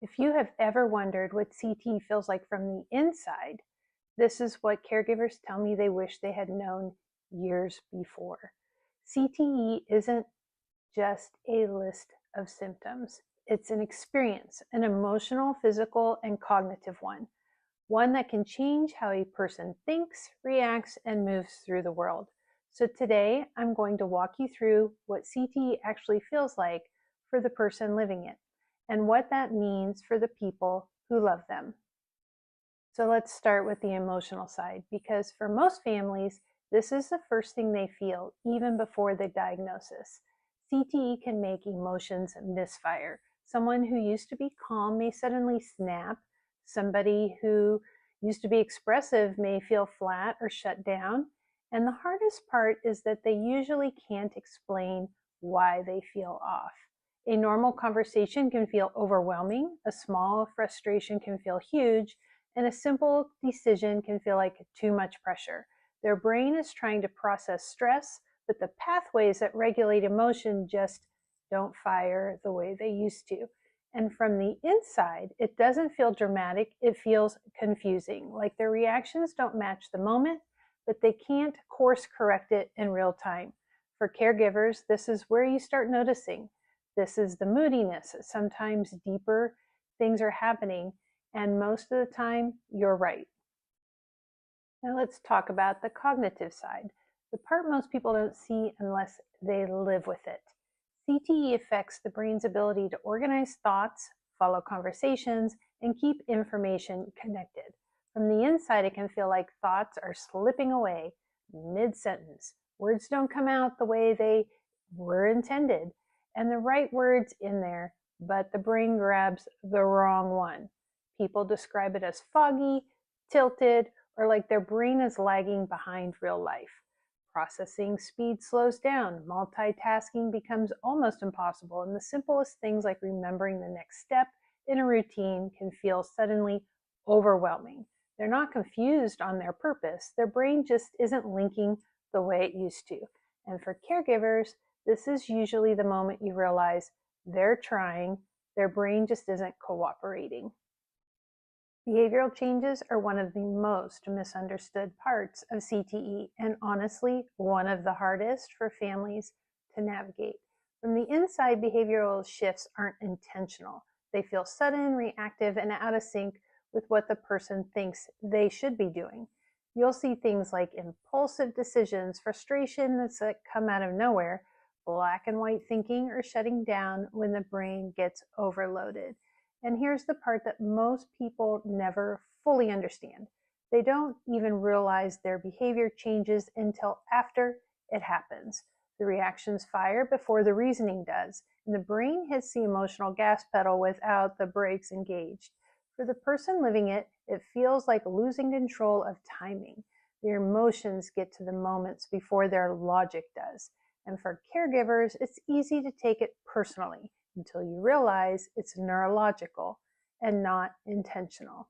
If you have ever wondered what CTE feels like from the inside, this is what caregivers tell me they wish they had known years before. CTE isn't just a list of symptoms. It's an experience, an emotional, physical, and cognitive one that can change how a person thinks, reacts, and moves through the world. So today, I'm going to walk you through what CTE actually feels like for the person living it, and what that means for the people who love them. So let's start with the emotional side, because for most families, this is the first thing they feel, even before the diagnosis. CTE can make emotions misfire. Someone who used to be calm may suddenly snap. Somebody who used to be expressive may feel flat or shut down. And the hardest part is that they usually can't explain why they feel off. A normal conversation can feel overwhelming, a small frustration can feel huge, and a simple decision can feel like too much pressure. Their brain is trying to process stress, but the pathways that regulate emotion just don't fire the way they used to. And from the inside, it doesn't feel dramatic, it feels confusing, like their reactions don't match the moment, but they can't course correct it in real time. For caregivers, this is where you start noticing. This is the moodiness. Sometimes deeper things are happening, and most of the time, you're right. Now let's talk about the cognitive side, the part most people don't see unless they live with it. CTE affects the brain's ability to organize thoughts, follow conversations, and keep information connected. From the inside, it can feel like thoughts are slipping away mid-sentence. Words don't come out the way they were intended, and the right words in there, but the brain grabs the wrong one. People describe it as foggy, tilted, or like their brain is lagging behind real life. Processing speed slows down, multitasking becomes almost impossible, and the simplest things like remembering the next step in a routine can feel suddenly overwhelming. They're not confused on their purpose, their brain just isn't linking the way it used to. And for caregivers, this is usually the moment you realize they're trying, their brain just isn't cooperating. Behavioral changes are one of the most misunderstood parts of CTE, and honestly, one of the hardest for families to navigate. From the inside, behavioral shifts aren't intentional. They feel sudden, reactive, and out of sync with what the person thinks they should be doing. You'll see things like impulsive decisions, frustrations that come out of nowhere, black and white thinking, or shutting down when the brain gets overloaded. And here's the part that most people never fully understand. They don't even realize their behavior changes until after it happens. The reactions fire before the reasoning does, and the brain hits the emotional gas pedal without the brakes engaged. For the person living it, it feels like losing control of timing. Their emotions get to the moments before their logic does. And for caregivers, it's easy to take it personally until you realize it's neurological and not intentional.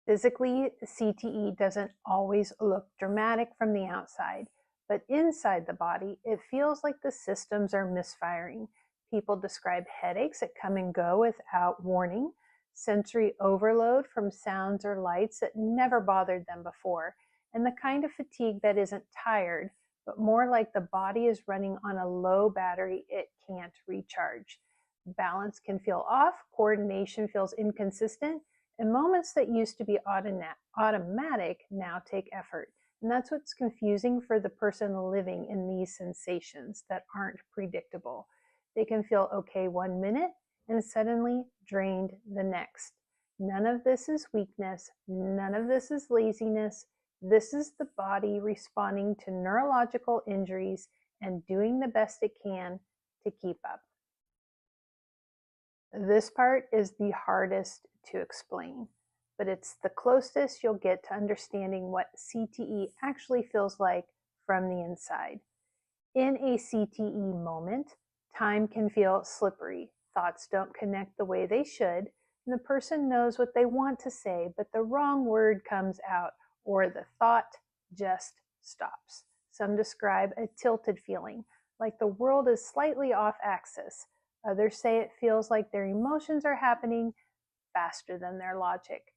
Physically, CTE doesn't always look dramatic from the outside, but inside the body, it feels like the systems are misfiring. People describe headaches that come and go without warning, sensory overload from sounds or lights that never bothered them before, and the kind of fatigue that isn't tired, but more like the body is running on a low battery it can't recharge. Balance can feel off, coordination feels inconsistent, and moments that used to be automatic now take effort. And that's what's confusing for the person living in these sensations that aren't predictable. They can feel okay 1 minute and suddenly drained the next. None of this is weakness, none of this is laziness. This is the body responding to neurological injuries and doing the best it can to keep up. This part is the hardest to explain, but it's the closest you'll get to understanding what CTE actually feels like from the inside. In a CTE moment, time can feel slippery. Thoughts don't connect the way they should, and the person knows what they want to say, but the wrong word comes out, or the thought just stops. Some describe a tilted feeling, like the world is slightly off axis. Others say it feels like their emotions are happening faster than their logic.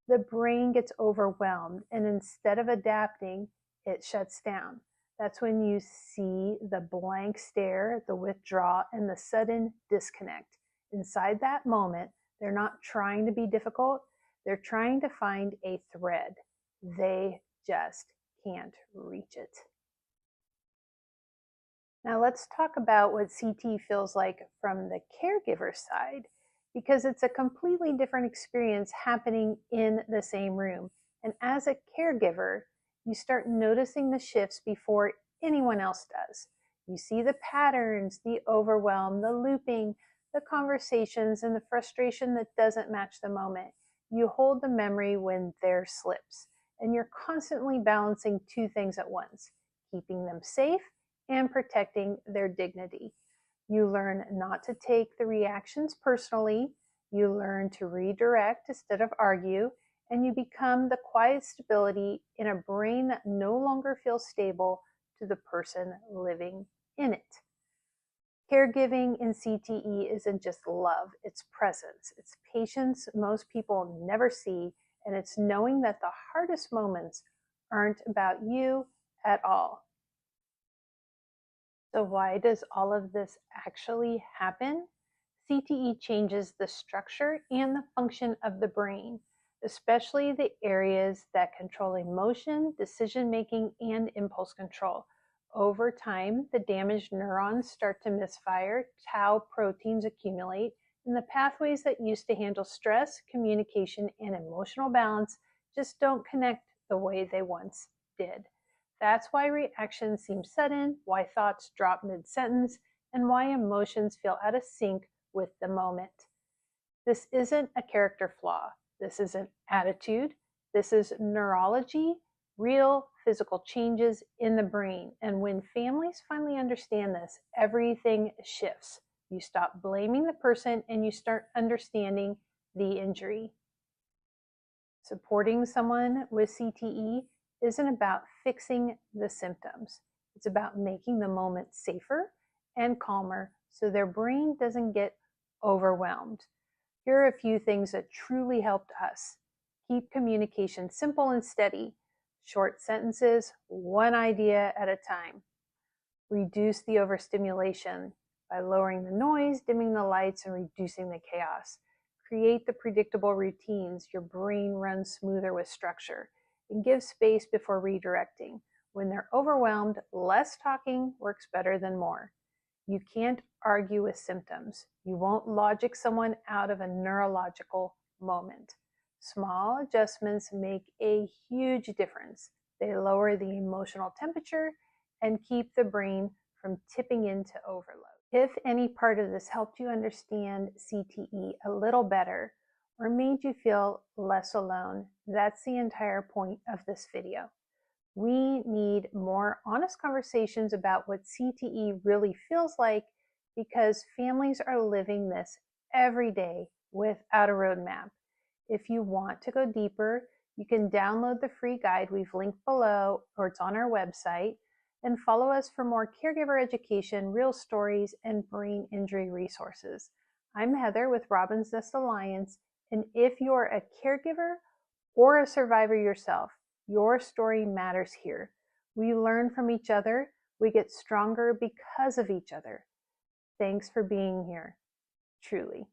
The brain gets overwhelmed, and instead of adapting, it shuts down. That's when you see the blank stare, the withdrawal, and the sudden disconnect. Inside that moment, they're not trying to be difficult, they're trying to find a thread. They just can't reach it. Now let's talk about what CTE feels like from the caregiver side, because it's a completely different experience happening in the same room. And as a caregiver, you start noticing the shifts before anyone else does. You see the patterns, the overwhelm, the looping, the conversations, and the frustration that doesn't match the moment. You hold the memory when there slips, and you're constantly balancing two things at once, keeping them safe and protecting their dignity. You learn not to take the reactions personally, you learn to redirect instead of argue, and you become the quiet stability in a brain that no longer feels stable to the person living in it. Caregiving in CTE isn't just love, it's presence. It's patience most people never see, and it's knowing that the hardest moments aren't about you at all. So why does all of this actually happen? CTE changes the structure and the function of the brain, especially the areas that control emotion, decision-making, and impulse control. Over time, the damaged neurons start to misfire, tau proteins accumulate, and the pathways that used to handle stress, communication, and emotional balance just don't connect the way they once did. That's why reactions seem sudden, why thoughts drop mid-sentence, and why emotions feel out of sync with the moment. This isn't a character flaw. This is an attitude. This is neurology, real physical changes in the brain. And when families finally understand this, everything shifts. You stop blaming the person and you start understanding the injury. Supporting someone with CTE isn't about fixing the symptoms. It's about making the moment safer and calmer so their brain doesn't get overwhelmed. Here are a few things that truly helped us. Keep communication simple and steady. Short sentences, one idea at a time. Reduce the overstimulation by lowering the noise, dimming the lights, and reducing the chaos. Create the predictable routines. Your brain runs smoother with structure. And give space before redirecting. When they're overwhelmed, less talking works better than more. You can't argue with symptoms. You won't logic someone out of a neurological moment. Small adjustments make a huge difference. They lower the emotional temperature and keep the brain from tipping into overload. If any part of this helped you understand CTE a little better, or made you feel less alone, that's the entire point of this video. We need more honest conversations about what CTE really feels like, because families are living this every day without a roadmap. If you want to go deeper, you can download the free guide we've linked below, or it's on our website, and follow us for more caregiver education, real stories, and brain injury resources. I'm Heather with Robbins Nest Alliance, and if you're a caregiver or a survivor yourself, your story matters here. We learn from each other. We get stronger because of each other. Thanks for being here, truly.